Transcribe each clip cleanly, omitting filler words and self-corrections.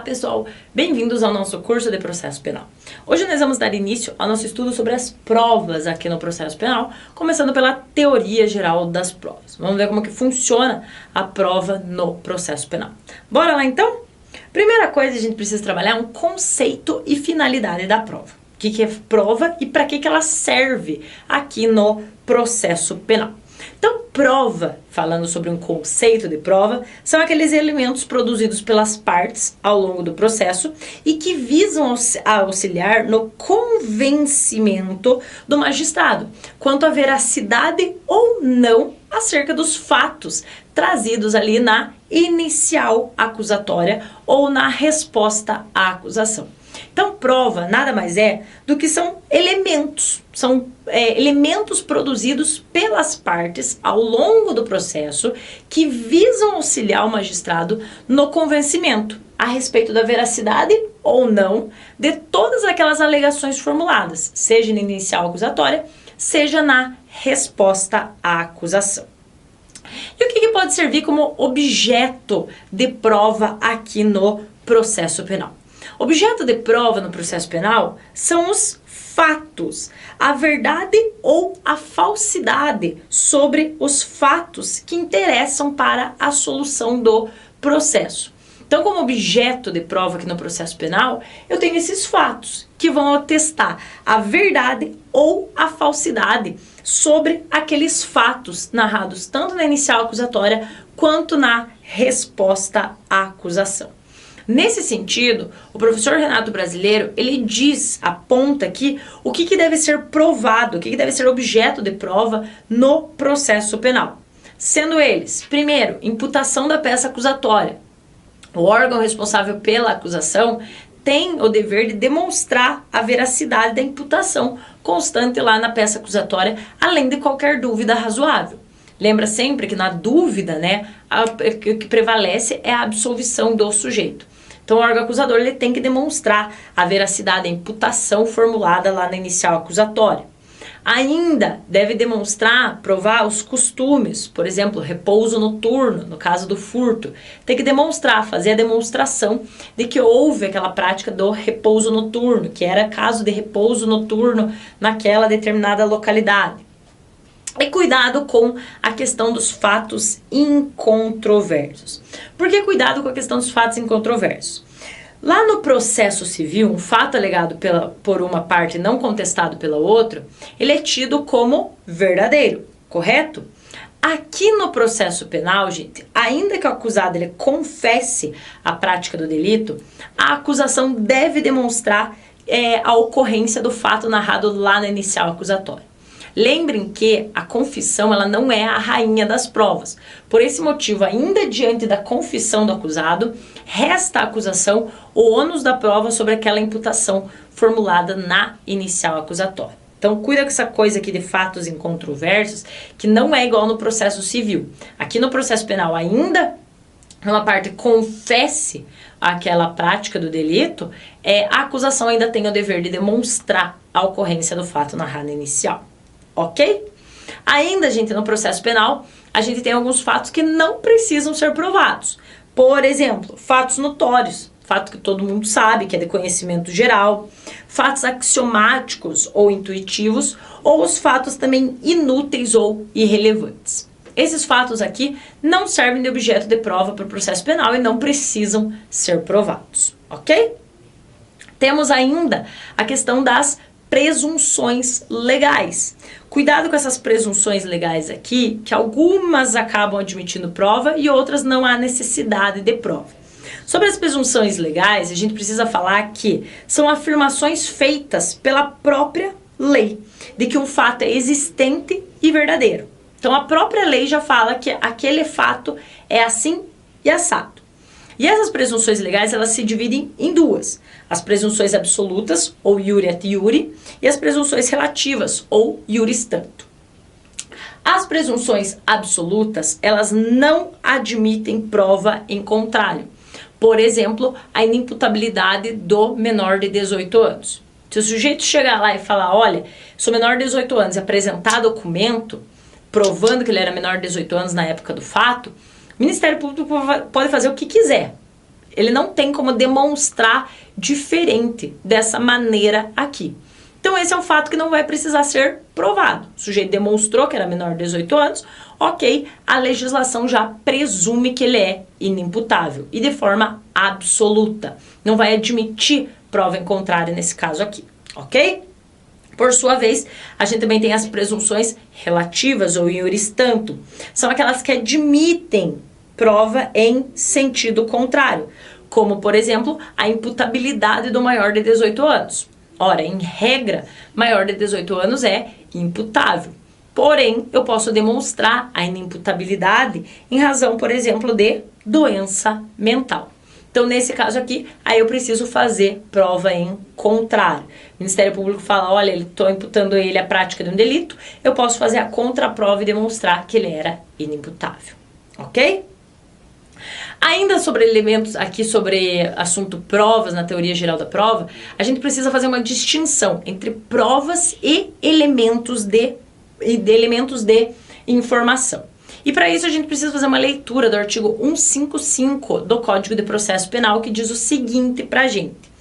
pessoal, bem-vindos ao nosso curso de processo penal. Hoje nós vamos dar início ao nosso estudo sobre as provas aqui no processo penal, começando pela teoria geral das provas. Vamos ver como que funciona a prova no processo penal. Bora lá então? Primeira coisa, a gente precisa trabalhar um conceito e finalidade da prova. O que é prova e para que ela serve aqui no processo penal. Então, prova, falando sobre um conceito de prova, são aqueles elementos produzidos pelas partes ao longo do processo e que visam auxiliar no convencimento do magistrado quanto à veracidade ou não acerca dos fatos trazidos ali na inicial acusatória ou na resposta à acusação. Então, prova nada mais é do que são elementos produzidos pelas partes ao longo do processo que visam auxiliar o magistrado no convencimento a respeito da veracidade ou não de todas aquelas alegações formuladas, seja na inicial acusatória, seja na resposta à acusação. E o que pode servir como objeto de prova aqui no processo penal? Objeto de prova no processo penal são os fatos, a verdade ou a falsidade sobre os fatos que interessam para a solução do processo. Então, como objeto de prova aqui no processo penal, eu tenho esses fatos que vão atestar a verdade ou a falsidade sobre aqueles fatos narrados tanto na inicial acusatória quanto na resposta à acusação. Nesse sentido, o professor Renato Brasileiro, ele aponta aqui o que deve ser provado, o que deve ser objeto de prova no processo penal. Sendo eles, primeiro, imputação da peça acusatória. O órgão responsável pela acusação tem o dever de demonstrar a veracidade da imputação constante lá na peça acusatória, além de qualquer dúvida razoável. Lembra sempre que na dúvida, o que prevalece é a absolvição do sujeito. Então, o órgão acusador ele tem que demonstrar a veracidade da imputação formulada lá na inicial acusatória. Ainda deve provar os costumes, por exemplo, repouso noturno, no caso do furto. Tem que fazer a demonstração de que houve aquela prática do repouso noturno, que era caso de repouso noturno naquela determinada localidade. E cuidado com a questão dos fatos incontroversos. Por que cuidado com a questão dos fatos incontroversos? Lá no processo civil, um fato alegado por uma parte e não contestado pela outra, ele é tido como verdadeiro, correto? Aqui no processo penal, gente, ainda que o acusado ele confesse a prática do delito, a acusação deve demonstrar a ocorrência do fato narrado lá na inicial acusatória. Lembrem que a confissão ela não é a rainha das provas. Por esse motivo, ainda diante da confissão do acusado, resta à acusação o ônus da prova sobre aquela imputação formulada na inicial acusatória. Então, cuida com essa coisa aqui de fatos incontroversos, que não é igual no processo civil. Aqui no processo penal, ainda uma parte confesse aquela prática do delito, a acusação ainda tem o dever de demonstrar a ocorrência do fato narrado inicial. Ok? Ainda, gente, no processo penal, a gente tem alguns fatos que não precisam ser provados. Por exemplo, fatos notórios, fato que todo mundo sabe, que é de conhecimento geral, fatos axiomáticos ou intuitivos, ou os fatos também inúteis ou irrelevantes. Esses fatos aqui não servem de objeto de prova para o processo penal e não precisam ser provados, ok? Temos ainda a questão das presunções legais. Cuidado com essas presunções legais aqui, que algumas acabam admitindo prova e outras não há necessidade de prova. Sobre as presunções legais, a gente precisa falar que são afirmações feitas pela própria lei, de que um fato é existente e verdadeiro. Então a própria lei já fala que aquele fato é assim e assado. E essas presunções legais, elas se dividem em duas. As presunções absolutas, ou iure et iure, e as presunções relativas, ou iuris tanto. As presunções absolutas, elas não admitem prova em contrário. Por exemplo, a inimputabilidade do menor de 18 anos. Se o sujeito chegar lá e falar, olha, sou menor de 18 anos e apresentar documento provando que ele era menor de 18 anos na época do fato, o Ministério Público pode fazer o que quiser. Ele não tem como demonstrar diferente dessa maneira aqui. Então esse é um fato que não vai precisar ser provado. O sujeito demonstrou que era menor de 18 anos, ok, a legislação já presume que ele é inimputável e de forma absoluta. Não vai admitir prova em contrário nesse caso aqui, ok? Por sua vez, a gente também tem as presunções relativas ou iuris tanto. São aquelas que admitem prova em sentido contrário, como, por exemplo, a imputabilidade do maior de 18 anos. Ora, em regra, maior de 18 anos é imputável. Porém, eu posso demonstrar a inimputabilidade em razão, por exemplo, de doença mental. Então, nesse caso aqui, aí eu preciso fazer prova em contrário. O Ministério Público fala, olha, estou imputando ele a prática de um delito, eu posso fazer a contraprova e demonstrar que ele era inimputável. Ok? Ainda sobre elementos, aqui sobre assunto provas, na teoria geral da prova, a gente precisa fazer uma distinção entre provas e elementos de informação. E para isso a gente precisa fazer uma leitura do artigo 155 do Código de Processo Penal, que diz o seguinte para a gente.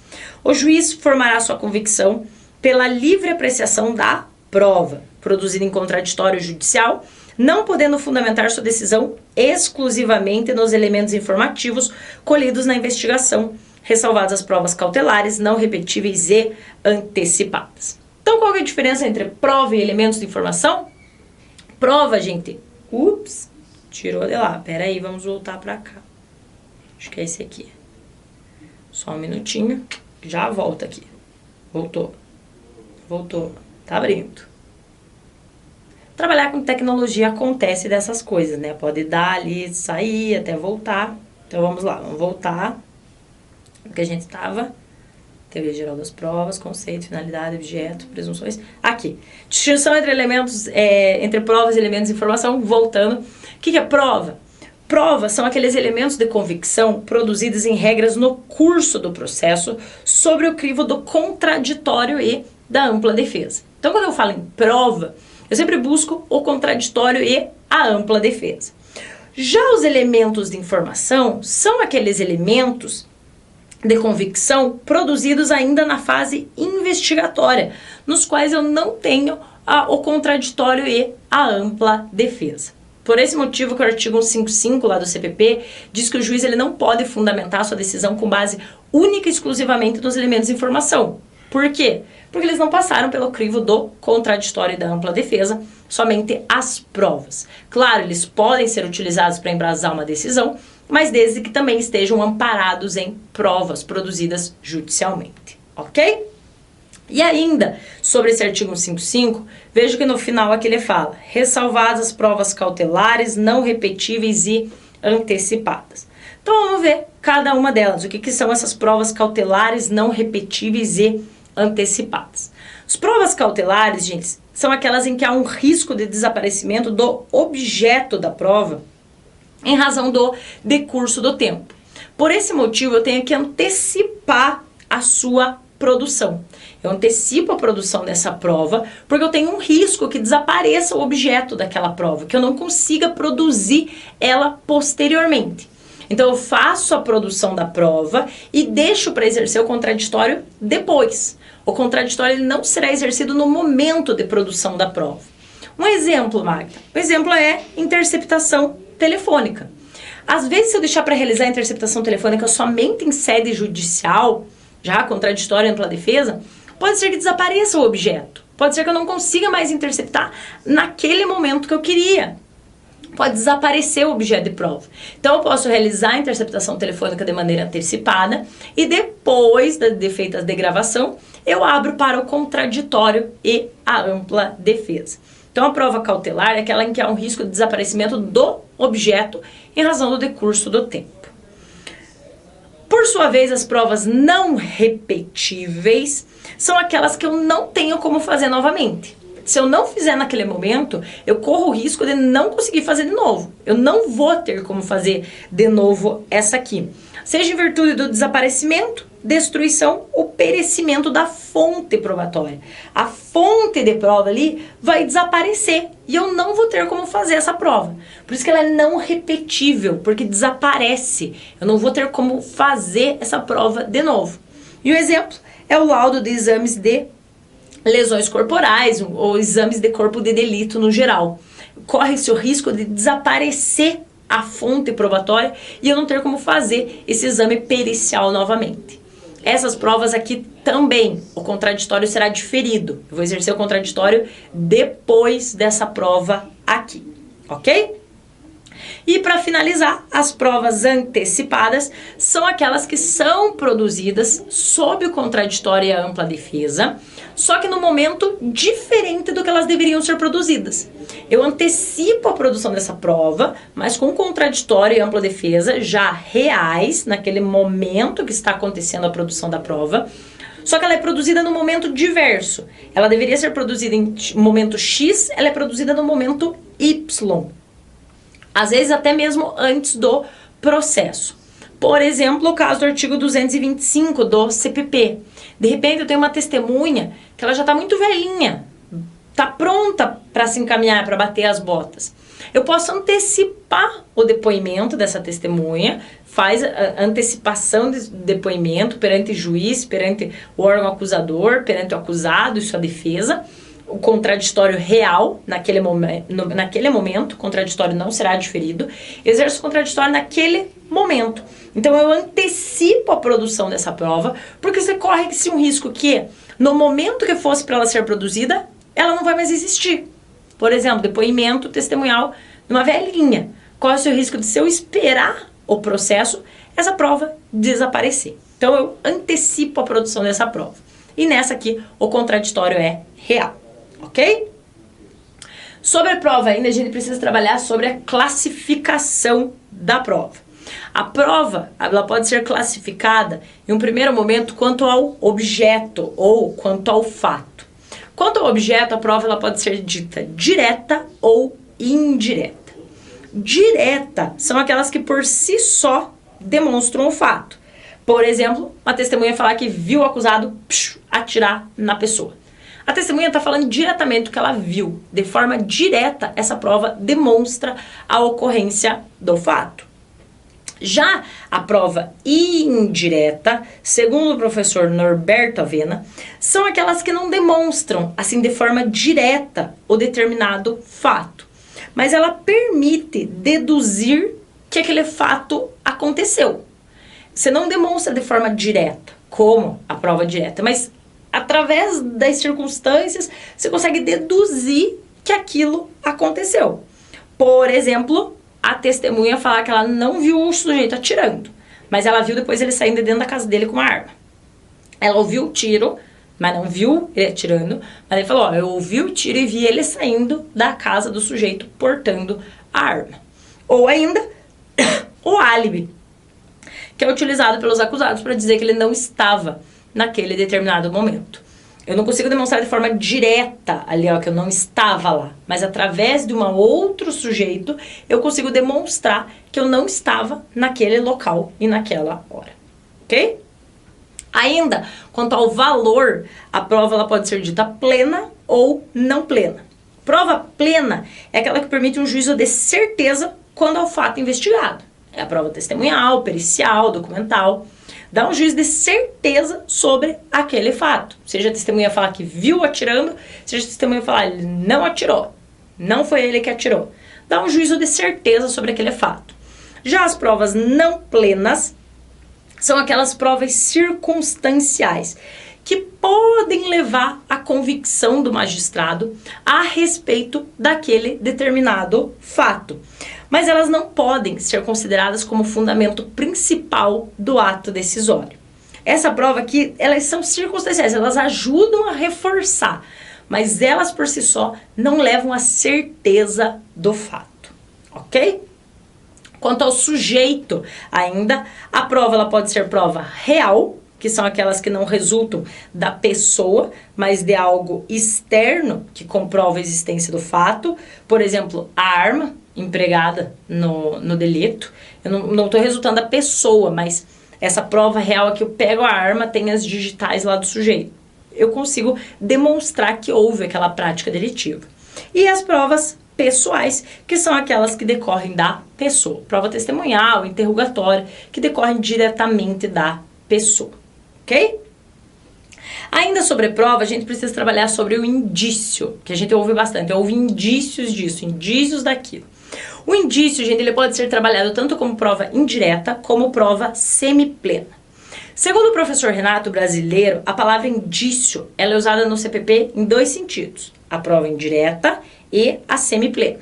O juiz formará sua convicção pela livre apreciação da prova, produzida em contraditório judicial, não podendo fundamentar sua decisão exclusivamente nos elementos informativos colhidos na investigação, ressalvadas as provas cautelares, não repetíveis e antecipadas. Então, qual é a diferença entre prova e elementos de informação? Prova, gente, tirou de lá, pera aí, vamos voltar pra cá. Acho que é esse aqui. Só um minutinho, já volta aqui. Voltou, tá abrindo. Trabalhar com tecnologia acontece dessas coisas, né? Pode dar ali, sair, até voltar. Então vamos lá, vamos voltar. O que a gente estava? Teoria geral das provas, conceito, finalidade, objeto, presunções. Aqui. Distinção entre elementos, entre provas e elementos de informação. Voltando. O que é prova? Provas são aqueles elementos de convicção produzidos em regras no curso do processo sobre o crivo do contraditório e da ampla defesa. Então, quando eu falo em prova, eu sempre busco o contraditório e a ampla defesa. Já os elementos de informação são aqueles elementos de convicção produzidos ainda na fase investigatória, nos quais eu não tenho o contraditório e a ampla defesa. Por esse motivo que o artigo 155 lá do CPP diz que o juiz ele não pode fundamentar sua decisão com base única e exclusivamente nos elementos de informação. Por quê? Porque eles não passaram pelo crivo do contraditório e da ampla defesa, somente as provas. Claro, eles podem ser utilizados para embasar uma decisão, mas desde que também estejam amparados em provas produzidas judicialmente, ok? E ainda, sobre esse artigo 155, vejo que no final aqui ele fala, ressalvadas as provas cautelares, não repetíveis e antecipadas. Então vamos ver cada uma delas, o que são essas provas cautelares, não repetíveis e antecipadas. As provas cautelares, gente, são aquelas em que há um risco de desaparecimento do objeto da prova em razão do decurso do tempo. Por esse motivo, eu tenho que antecipar a sua produção. Eu antecipo a produção dessa prova porque eu tenho um risco que desapareça o objeto daquela prova, que eu não consiga produzir ela posteriormente. Então, eu faço a produção da prova e deixo para exercer o contraditório depois. O contraditório ele não será exercido no momento de produção da prova. Um exemplo, Magda. O exemplo é interceptação telefônica. Às vezes, se eu deixar para realizar a interceptação telefônica somente em sede judicial, já contraditório e ampla defesa, pode ser que desapareça o objeto. Pode ser que eu não consiga mais interceptar naquele momento que eu queria. Pode desaparecer o objeto de prova. Então, eu posso realizar a interceptação telefônica de maneira antecipada e depois de feita a degravação, eu abro para o contraditório e a ampla defesa. Então, a prova cautelar é aquela em que há um risco de desaparecimento do objeto em razão do decurso do tempo. Por sua vez, as provas não repetíveis são aquelas que eu não tenho como fazer novamente. Se eu não fizer naquele momento, eu corro o risco de não conseguir fazer de novo. Eu não vou ter como fazer de novo essa aqui. Seja em virtude do desaparecimento destruição ou perecimento da fonte probatória. A fonte de prova ali vai desaparecer e eu não vou ter como fazer essa prova. Por isso que ela é não repetível, porque desaparece. Eu não vou ter como fazer essa prova de novo. E o exemplo é o laudo de exames de lesões corporais ou exames de corpo de delito no geral. Corre-se o risco de desaparecer a fonte probatória e eu não ter como fazer esse exame pericial novamente. Essas provas aqui também, o contraditório será diferido. Eu vou exercer o contraditório depois dessa prova aqui, ok? E para finalizar, as provas antecipadas são aquelas que são produzidas sob o contraditório e a ampla defesa, só que no momento diferente do que elas deveriam ser produzidas. Eu antecipo a produção dessa prova, mas com contraditório e ampla defesa já reais, naquele momento que está acontecendo a produção da prova, só que ela é produzida no momento diverso. Ela deveria ser produzida em momento X, ela é produzida no momento Y. Às vezes até mesmo antes do processo. Por exemplo, o caso do artigo 225 do CPP. De repente eu tenho uma testemunha que ela já está muito velhinha, está pronta para se encaminhar, para bater as botas. Eu posso antecipar o depoimento dessa testemunha, faz a antecipação de depoimento perante juiz, perante o órgão acusador, perante o acusado e sua defesa. O contraditório real, naquele momento, o contraditório não será diferido, exerço o contraditório naquele momento. Então eu antecipo a produção dessa prova, porque você corre-se um risco que, no momento que fosse para ela ser produzida, ela não vai mais existir. Por exemplo, depoimento testemunhal de uma velhinha. Corre-se o risco de, se eu esperar o processo, essa prova desaparecer. Então eu antecipo a produção dessa prova. E nessa aqui, o contraditório é real. Ok? Sobre a prova ainda, a gente precisa trabalhar sobre a classificação da prova. A prova, ela pode ser classificada em um primeiro momento quanto ao objeto ou quanto ao fato. Quanto ao objeto, a prova ela pode ser dita direta ou indireta. Direta são aquelas que por si só demonstram o fato. Por exemplo, uma testemunha falar que viu o acusado atirar na pessoa. A testemunha está falando diretamente do que ela viu. De forma direta, essa prova demonstra a ocorrência do fato. Já a prova indireta, segundo o professor Norberto Avena, são aquelas que não demonstram, assim, de forma direta, o determinado fato. Mas ela permite deduzir que aquele fato aconteceu. Você não demonstra de forma direta, como a prova direta, mas através das circunstâncias, você consegue deduzir que aquilo aconteceu. Por exemplo, a testemunha falar que ela não viu o sujeito atirando, mas ela viu depois ele saindo de dentro da casa dele com uma arma. Ela ouviu o tiro, mas não viu ele atirando, mas ele falou, ó, eu ouvi o tiro e vi ele saindo da casa do sujeito portando a arma. Ou ainda, o álibi, que é utilizado pelos acusados para dizer que ele não estava naquele determinado momento. Eu não consigo demonstrar de forma direta ali, ó, que eu não estava lá, mas através de um outro sujeito eu consigo demonstrar que eu não estava naquele local e naquela hora, ok? Ainda, quanto ao valor, a prova ela pode ser dita plena ou não plena. Prova plena é aquela que permite um juízo de certeza quando ao fato investigado. É a prova testemunhal, pericial, documental. Dá um juízo de certeza sobre aquele fato. Seja a testemunha falar que viu atirando, seja a testemunha falar que ele não atirou, não foi ele que atirou. Dá um juízo de certeza sobre aquele fato. Já as provas não plenas são aquelas provas circunstanciais que podem levar à convicção do magistrado a respeito daquele determinado fato. Mas elas não podem ser consideradas como fundamento principal do ato decisório. Essa prova aqui, elas são circunstanciais, elas ajudam a reforçar, mas elas por si só não levam à certeza do fato, ok? Quanto ao sujeito ainda, a prova ela pode ser prova real, que são aquelas que não resultam da pessoa, mas de algo externo que comprova a existência do fato. Por exemplo, a arma empregada no delito. Eu não estou resultando da pessoa, mas essa prova real aqui, eu pego a arma, tem as digitais lá do sujeito. Eu consigo demonstrar que houve aquela prática delitiva. E as provas pessoais, que são aquelas que decorrem da pessoa. Prova testemunhal, interrogatória, que decorrem diretamente da pessoa. Ok? Ainda sobre prova, a gente precisa trabalhar sobre o indício, que a gente ouve bastante. Houve indícios disso, indícios daquilo. O indício, gente, ele pode ser trabalhado tanto como prova indireta, como prova semiplena. Segundo o professor Renato Brasileiro, a palavra indício ela é usada no CPP em dois sentidos. A prova indireta e a semiplena.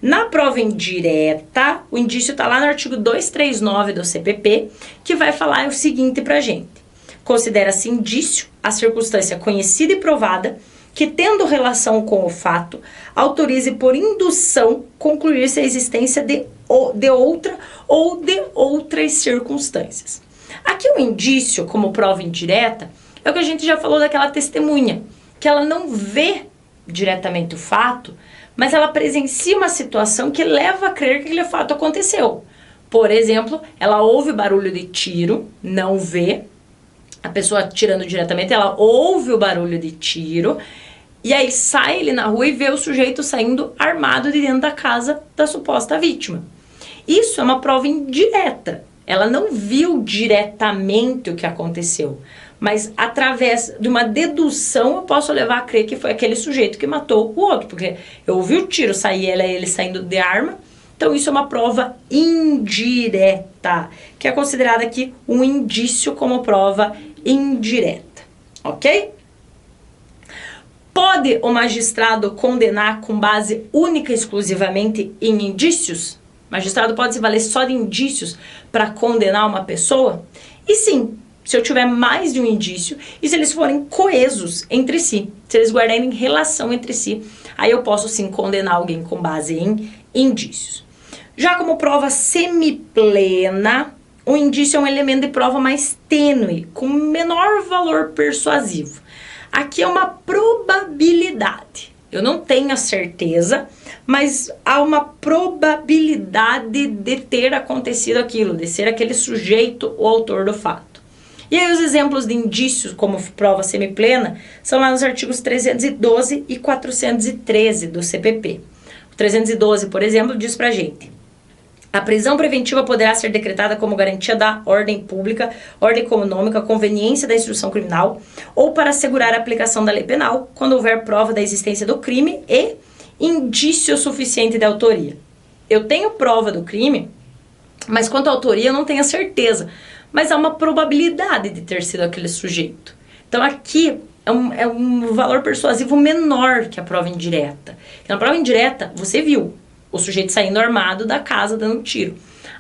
Na prova indireta, o indício está lá no artigo 239 do CPP, que vai falar o seguinte pra gente. Considera-se indício a circunstância conhecida e provada que, tendo relação com o fato, autorize por indução concluir-se a existência de outra ou de outras circunstâncias. Aqui o indício, como prova indireta, é o que a gente já falou daquela testemunha, que ela não vê diretamente o fato, mas ela presencia uma situação que leva a crer que aquele fato aconteceu. Por exemplo, ela ouve barulho de tiro, não vê a pessoa atirando diretamente, ela ouve o barulho de tiro, e aí sai ele na rua e vê o sujeito saindo armado de dentro da casa da suposta vítima. Isso é uma prova indireta. Ela não viu diretamente o que aconteceu, mas através de uma dedução eu posso levar a crer que foi aquele sujeito que matou o outro, porque eu ouvi o tiro sair, ele saindo de arma, então isso é uma prova indireta, que é considerada aqui um indício como prova indireta, ok? Pode o magistrado condenar com base única e exclusivamente em indícios? O magistrado pode se valer só de indícios para condenar uma pessoa? E sim, se eu tiver mais de um indício e se eles forem coesos entre si, se eles guardarem relação entre si, aí eu posso sim condenar alguém com base em indícios. Já como prova semiplena, o indício é um elemento de prova mais tênue, com menor valor persuasivo. Aqui é uma probabilidade. Eu não tenho a certeza, mas há uma probabilidade de ter acontecido aquilo, de ser aquele sujeito o autor do fato. E aí os exemplos de indícios como prova semiplena são lá nos artigos 312 e 413 do CPP. O 312, por exemplo, diz pra gente: a prisão preventiva poderá ser decretada como garantia da ordem pública, ordem econômica, conveniência da instrução criminal ou para assegurar a aplicação da lei penal quando houver prova da existência do crime e indício suficiente de autoria. Eu tenho prova do crime, mas quanto à autoria eu não tenho a certeza, mas há uma probabilidade de ter sido aquele sujeito. Então aqui é um valor persuasivo menor que a prova indireta. Na prova indireta você viu o sujeito saindo armado da casa dando tiro.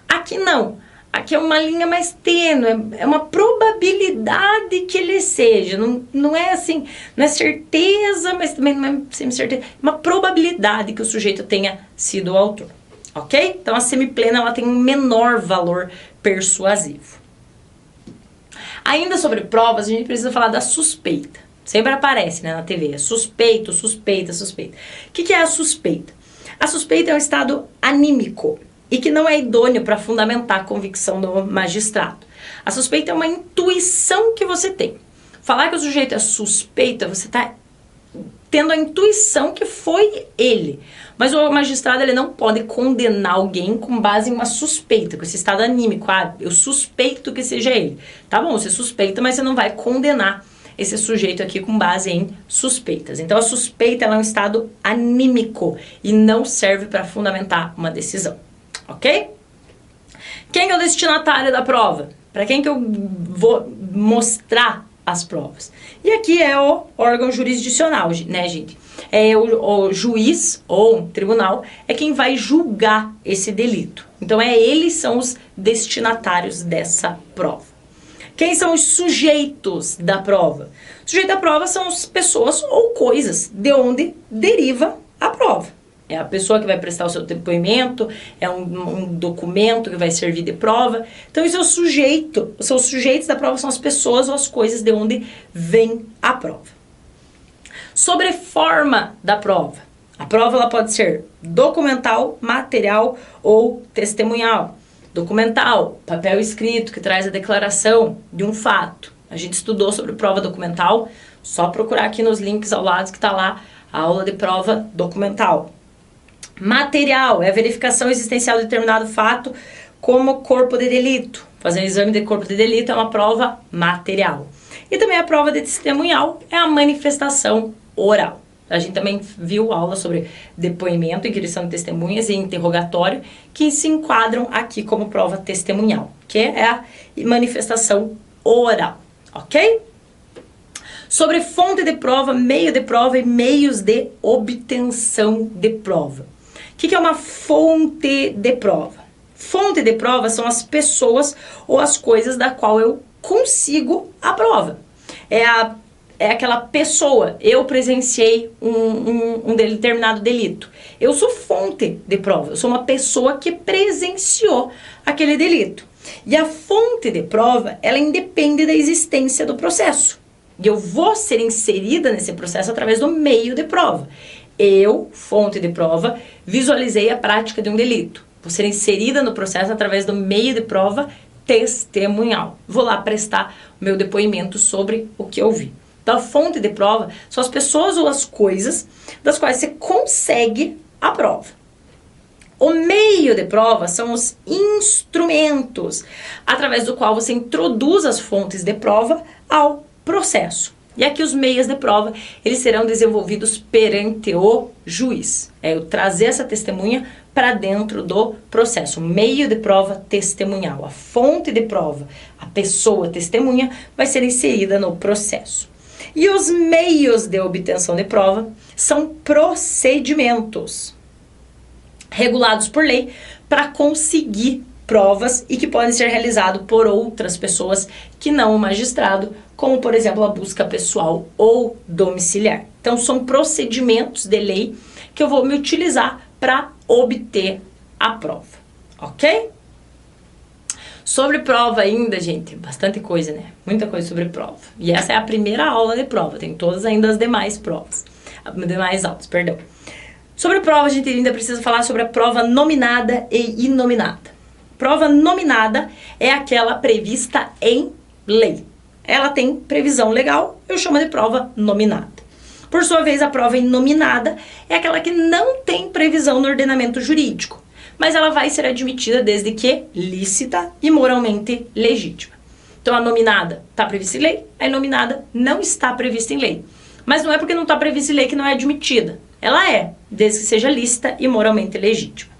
Aqui não. Aqui é uma linha mais tênue, é uma probabilidade que ele seja. Não é assim, não é certeza, mas também não é semi-certeza. É uma probabilidade que o sujeito tenha sido o autor. Ok? Então a semiplena ela tem um menor valor persuasivo. Ainda sobre provas, a gente precisa falar da suspeita. Sempre aparece, né, na TV. É suspeito, suspeita, suspeita. O que é a suspeita? A suspeita é um estado anímico e que não é idôneo para fundamentar a convicção do magistrado. A suspeita é uma intuição que você tem. Falar que o sujeito é suspeito, você está tendo a intuição que foi ele. Mas o magistrado ele não pode condenar alguém com base em uma suspeita, com esse estado anímico. Ah, eu suspeito que seja ele. Tá bom, você suspeita, mas você não vai condenar esse sujeito aqui com base em suspeitas. Então a suspeita ela é um estado anímico e não serve para fundamentar uma decisão, ok? Quem é o destinatário da prova? Para quem que eu vou mostrar as provas? E aqui é o órgão jurisdicional, né, gente? É o juiz ou um tribunal é quem vai julgar esse delito. Então eles são os destinatários dessa prova. Quem são os sujeitos da prova? O sujeito da prova são as pessoas ou coisas de onde deriva a prova. É a pessoa que vai prestar o seu depoimento, é um documento que vai servir de prova. Então, isso é o sujeito. Os sujeitos da prova são as pessoas ou as coisas de onde vem a prova. Sobre forma da prova. A prova ela pode ser documental, material ou testemunhal. Documental, papel escrito que traz a declaração de um fato. A gente estudou sobre prova documental, só procurar aqui nos links ao lado que está lá a aula de prova documental. Material é a verificação existencial de determinado fato como corpo de delito. Fazer um exame de corpo de delito é uma prova material. E também a prova de testemunhal é a manifestação oral. A gente também viu aula sobre depoimento, inquirição de testemunhas e interrogatório, que se enquadram aqui como prova testemunhal, que é a manifestação oral, ok? Sobre fonte de prova, meio de prova e meios de obtenção de prova. O que é uma fonte de prova? Fonte de prova são as pessoas ou as coisas da qual eu consigo a prova. É aquela pessoa, eu presenciei um determinado delito. Eu sou fonte de prova, eu sou uma pessoa que presenciou aquele delito. E a fonte de prova, ela independe da existência do processo. E eu vou ser inserida nesse processo através do meio de prova. Eu, fonte de prova, visualizei a prática de um delito. Vou ser inserida no processo através do meio de prova testemunhal. Vou lá prestar o meu depoimento sobre o que eu vi. Então, a fonte de prova são as pessoas ou as coisas das quais você consegue a prova. O meio de prova são os instrumentos através do qual você introduz as fontes de prova ao processo. E aqui os meios de prova, eles serão desenvolvidos perante o juiz. É eu trazer essa testemunha para dentro do processo. O meio de prova testemunhal, a fonte de prova, a pessoa testemunha vai ser inserida no processo. E os meios de obtenção de prova são procedimentos regulados por lei para conseguir provas e que podem ser realizados por outras pessoas que não o magistrado, como por exemplo a busca pessoal ou domiciliar. Então são procedimentos de lei que eu vou me utilizar para obter a prova, ok? Sobre prova ainda, gente, bastante coisa, né? Muita coisa sobre prova. E essa é a primeira aula de prova, tem todas ainda as demais provas, demais aulas, perdão. Sobre prova, a gente ainda precisa falar sobre a prova nominada e inominada. Prova nominada é aquela prevista em lei. Ela tem previsão legal, eu chamo de prova nominada. Por sua vez, a prova inominada é aquela que não tem previsão no ordenamento jurídico, mas ela vai ser admitida desde que lícita e moralmente legítima. Então, a nominada está prevista em lei, a inominada não está prevista em lei. Mas não é porque não está prevista em lei que não é admitida. Ela é, desde que seja lícita e moralmente legítima.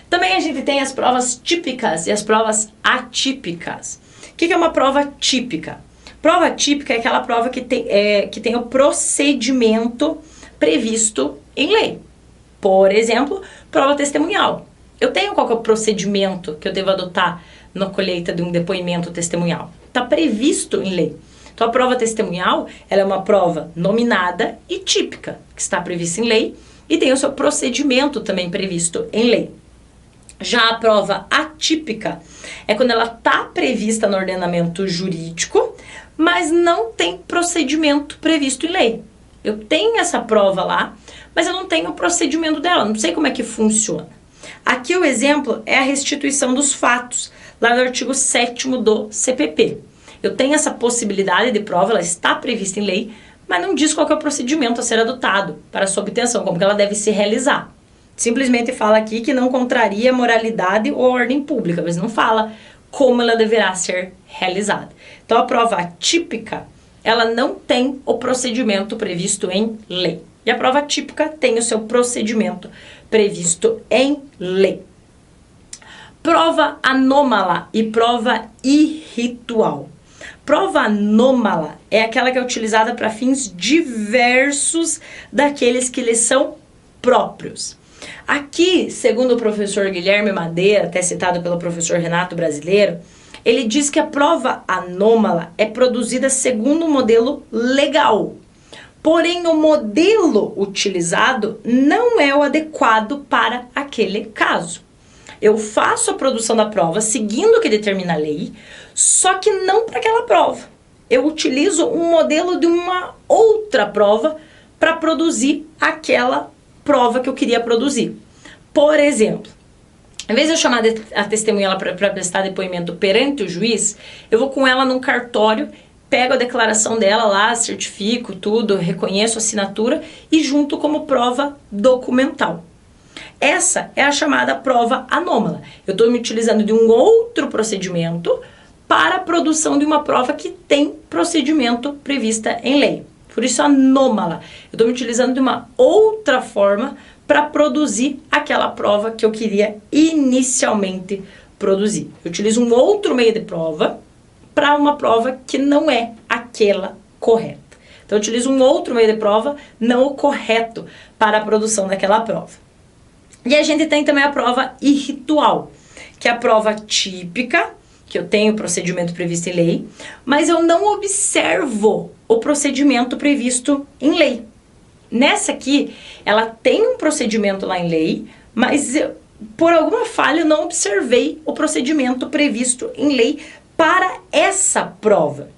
Também a gente tem as provas típicas e as provas atípicas. O que é uma prova típica? Prova típica é aquela prova que tem o procedimento previsto em lei. Por exemplo, prova testemunhal. Eu tenho qual que é o procedimento que eu devo adotar na colheita de um depoimento testemunhal. Está previsto em lei. Então, a prova testemunhal, ela é uma prova nominada e típica, que está prevista em lei, e tem o seu procedimento também previsto em lei. Já a prova atípica é quando ela está prevista no ordenamento jurídico, mas não tem procedimento previsto em lei. Eu tenho essa prova lá, mas eu não tenho o procedimento dela, não sei como é que funciona. Aqui o exemplo é a restituição dos fatos, lá no artigo 7º do CPP. Eu tenho essa possibilidade de prova, ela está prevista em lei, mas não diz qual que é o procedimento a ser adotado para sua obtenção, como que ela deve se realizar. Simplesmente fala aqui que não contraria moralidade ou ordem pública, mas não fala como ela deverá ser realizada. Então, a prova atípica, ela não tem o procedimento previsto em lei. E a prova típica tem o seu procedimento previsto em lei. Prova anômala e prova irritual. Prova anômala é aquela que é utilizada para fins diversos daqueles que lhes são próprios. Aqui, segundo o professor Guilherme Madeira, até citado pelo professor Renato Brasileiro, ele diz que a prova anômala é produzida segundo um modelo legal. Porém, o modelo utilizado não é o adequado para aquele caso. Eu faço a produção da prova seguindo o que determina a lei, só que não para aquela prova. Eu utilizo um modelo de uma outra prova para produzir aquela prova que eu queria produzir. Por exemplo, Em vez de eu chamar a testemunha para prestar depoimento perante o juiz, eu vou com ela num cartório, pego a declaração dela lá, certifico tudo, reconheço a assinatura e junto como prova documental. Essa é a chamada prova anômala. Eu estou me utilizando de um outro procedimento para a produção de uma prova que tem procedimento prevista em lei. Por isso, anômala. Eu estou me utilizando de uma outra forma para produzir aquela prova que eu queria inicialmente produzir. Eu utilizo um outro meio de prova para uma prova que não é aquela correta. Então, eu utilizo um outro meio de prova, não o correto, para a produção daquela prova. E a gente tem também a prova irritual, que é a prova típica, que eu tenho o procedimento previsto em lei, mas eu não observo o procedimento previsto em lei. Nessa aqui, ela tem um procedimento lá em lei, mas por alguma falha eu não observei o procedimento previsto em lei para essa prova.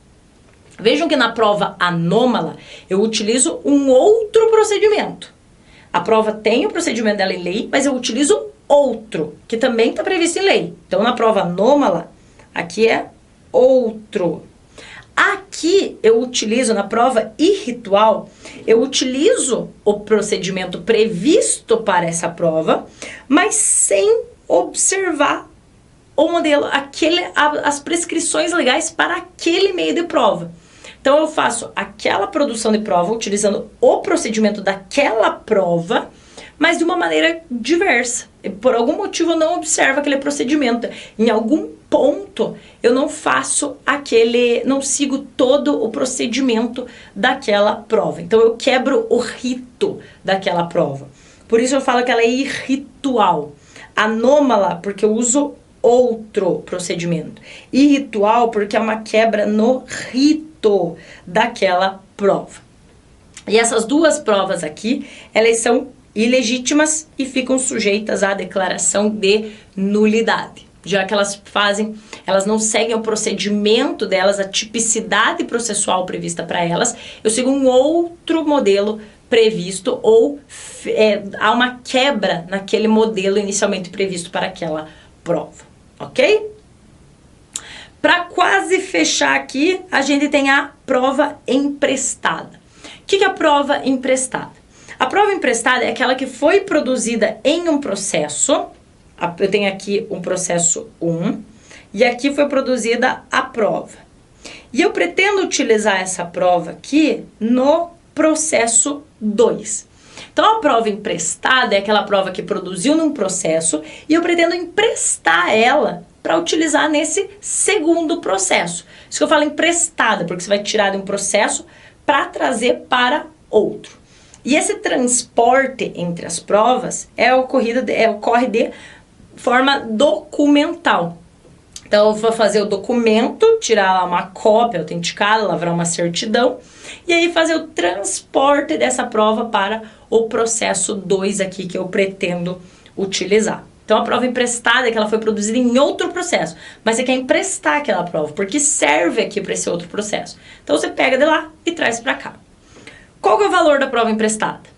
Vejam que na prova anômala eu utilizo um outro procedimento. A prova tem o procedimento dela em lei, mas eu utilizo outro, que também está previsto em lei. Então, na prova anômala, aqui é outro. Aqui eu utilizo, na prova irritual, eu utilizo o procedimento previsto para essa prova, mas sem observar o modelo, as prescrições legais para aquele meio de prova. Então, eu faço aquela produção de prova utilizando o procedimento daquela prova, mas de uma maneira diversa. Por algum motivo, eu não observo aquele procedimento. Em algum ponto, eu não não sigo todo o procedimento daquela prova. Então, eu quebro o rito daquela prova. Por isso, eu falo que ela é irritual. Anômala, porque eu uso outro procedimento. Irritual, porque é uma quebra no rito daquela prova. E essas duas provas aqui, elas são ilegítimas e ficam sujeitas à declaração de nulidade. Já que elas não seguem o procedimento delas, a tipicidade processual prevista para elas, eu sigo um outro modelo previsto ou há uma quebra naquele modelo inicialmente previsto para aquela prova, ok? Para quase fechar aqui, a gente tem a prova emprestada. O que é a prova emprestada? A prova emprestada é aquela que foi produzida em um processo. Eu tenho aqui um processo 1 e aqui foi produzida a prova. E eu pretendo utilizar essa prova aqui no processo 2. Então, a prova emprestada é aquela prova que produziu num processo e eu pretendo emprestar ela para utilizar nesse segundo processo. Isso que eu falo emprestada, porque você vai tirar de um processo para trazer para outro. E esse transporte entre as provas ocorre de forma documental. Então, eu vou fazer o documento, tirar lá uma cópia autenticada, lavrar uma certidão, e aí fazer o transporte dessa prova para o processo 2 aqui que eu pretendo utilizar. Então, a prova emprestada é que ela foi produzida em outro processo, mas você quer emprestar aquela prova, porque serve aqui para esse outro processo. Então, você pega de lá e traz para cá. Qual que é o valor da prova emprestada?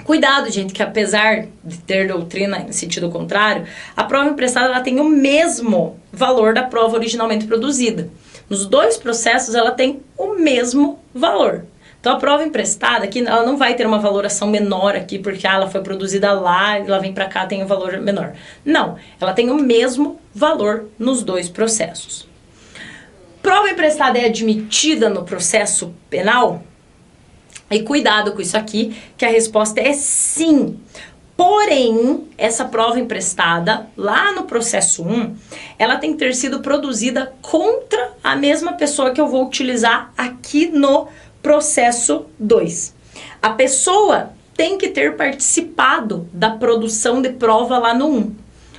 Cuidado, gente, que apesar de ter doutrina em sentido contrário, a prova emprestada ela tem o mesmo valor da prova originalmente produzida. Nos dois processos, ela tem o mesmo valor. Então, a prova emprestada aqui, ela não vai ter uma valoração menor aqui, porque ela foi produzida lá e ela vem para cá, tem um valor menor. Não, ela tem o mesmo valor nos dois processos. Prova emprestada é admitida no processo penal? E cuidado com isso aqui, que a resposta é sim. Porém, essa prova emprestada, lá no processo 1, ela tem que ter sido produzida contra a mesma pessoa que eu vou utilizar aqui no processo 2. A pessoa tem que ter participado da produção de prova lá no 1.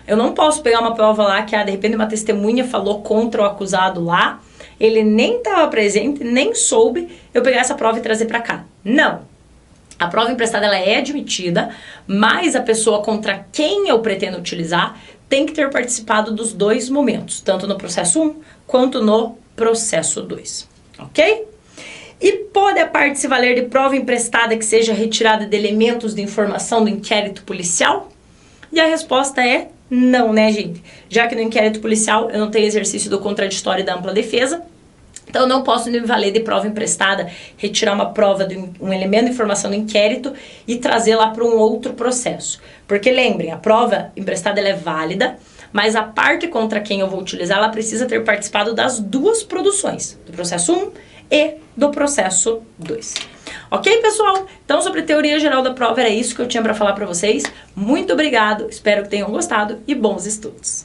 Eu não posso pegar uma prova lá que, de repente, uma testemunha falou contra o acusado lá, ele nem estava presente, nem soube, eu pegar essa prova e trazer para cá. Não. A prova emprestada ela é admitida, mas a pessoa contra quem eu pretendo utilizar tem que ter participado dos dois momentos, tanto no processo 1 quanto no processo 2. Ok? E pode a parte se valer de prova emprestada que seja retirada de elementos de informação do inquérito policial? E a resposta é Não, né, gente? Já que no inquérito policial eu não tenho exercício do contraditório e da ampla defesa, então eu não posso me valer de prova emprestada, retirar uma prova de um elemento de informação do inquérito e trazer lá para um outro processo. Porque lembrem, a prova emprestada ela é válida, mas a parte contra quem eu vou utilizar, ela precisa ter participado das duas produções, do processo 1 e do processo 2. Ok, pessoal? Então, sobre teoria geral da prova, era isso que eu tinha para falar para vocês. Muito obrigado, espero que tenham gostado e bons estudos!